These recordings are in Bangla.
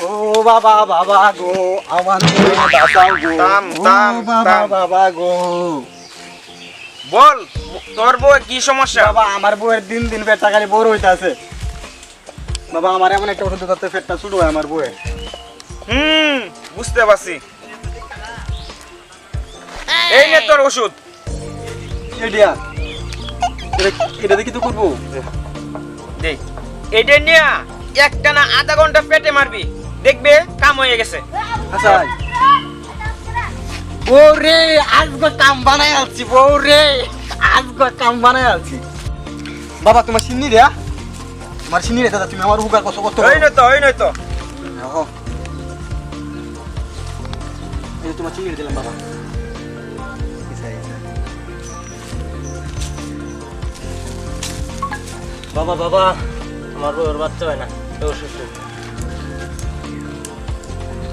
ও বাবা বাবা গো আমার বাঁচাও গো বাবা গো। বল তোর বউ কি সমস্যা? বাবা আমার বউয়ের দিন দিন পেটটা খালি বড় হইতাছে। বাবা আমার এমন একটা ওষুধ দিতে পেটটা ছোট হয় আমার বউয়ের। বুঝতে পারছি। এই নে তোর ওষুধ। এডিয়া এটা দেখি তো করবো। দে এটা নিয়ে একটানা আধা ঘন্টা পেটে মারবি, দেখবে কাম হয়ে গেছে। আচ্ছা বউরে আজকে কাম বানাই আলছি, বউরে আজকে কাম বানাই আলছি। বাবা তোমার চিনি রে, তোমার চিনি রে দাদা, তুমি আমার উপকার কত কত। ওই নয় তো এই তোমার চিনি দিলাম বাবা। বাবা বাবা আমার বউয়ের বাচ্চা হয় না,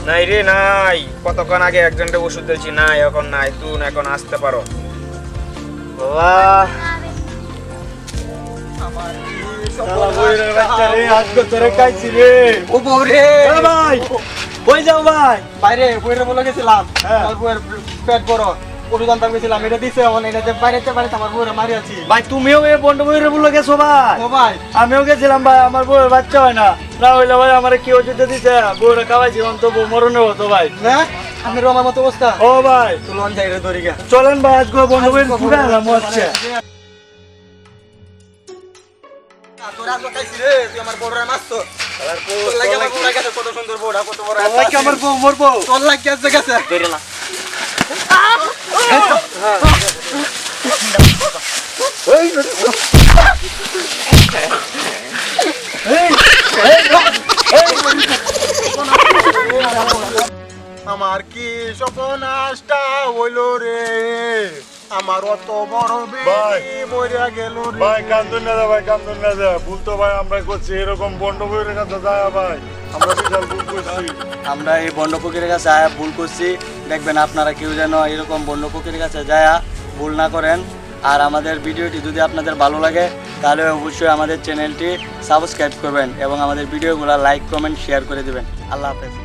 নাই রে নাই, কতক্ষণ আগে একজনকে ওষুধ দিয়েছি, নাই এখন নাই, তুই এখন আসতে পারো। বাবা ও বউরে ভাই কই যাও ভাই? বাইরে বইরে বলে গেছিলাম আমার বউয়ের পেট বড়, ওষুধ আনতে গেছিলাম, এটা দিছে এটা বাইরেতে বাইরেতে আমার বউরে মারি আছি। ভাই তুমিও এই বন্ধ বইরে বলে গেছো ভাই? ও ভাই আমিও গেছিলাম ভাই, আমার বউয়ের বাচ্চা হয় না, না হইলে ভাই আমার কি ওষুধ দিতে বউরে খাওয়াইছি, অন্তত বউ মরণে হতো ভাই। না আমি আমার মতো অবস্থা। ও ভাই চলুন যাই রে দড়ি গা। চলেন ভাই আজকে বন্ধ বইরে পুরা এলাম হচ্ছে। তোর আজকে খাইছি রে, তুই আমার বউরে মারছো। তোর লাগে আমার বউরা গেছে, কত সুন্দর বউরা, কত বড় একটা। ভাই আমার বউ মরবো। তোর লাগে গেছে গেছে। বেরে না আমার কি সপনাশটা হইল রে, আমার অত বড় বেটি মরিয়া গেল রে। ভাই কান্দুন না ভাই, কান্দুন না ভুল তো ভাই আমরা করছি, এরকম বন্ড বইয়ের কাছে যায় ভাই, আমরা বিশাল ভুল করছি। আমরা এই বন্ড ফকিরের কাছে আয়া ভুল করছি, দেখবেন আপনারা কেউ যেন এরকম বন্ড ফকিরের কাছে যায় ভুল না করেন। আর আমাদের ভিডিওটি যদি আপনাদের ভালো লাগে তাহলে অবশ্যই আমাদের চ্যানেলটি সাবস্ক্রাইব করবেন এবং আমাদের ভিডিওগুলো লাইক কমেন্ট শেয়ার করে দেবেন। আল্লাহ হাফেজ।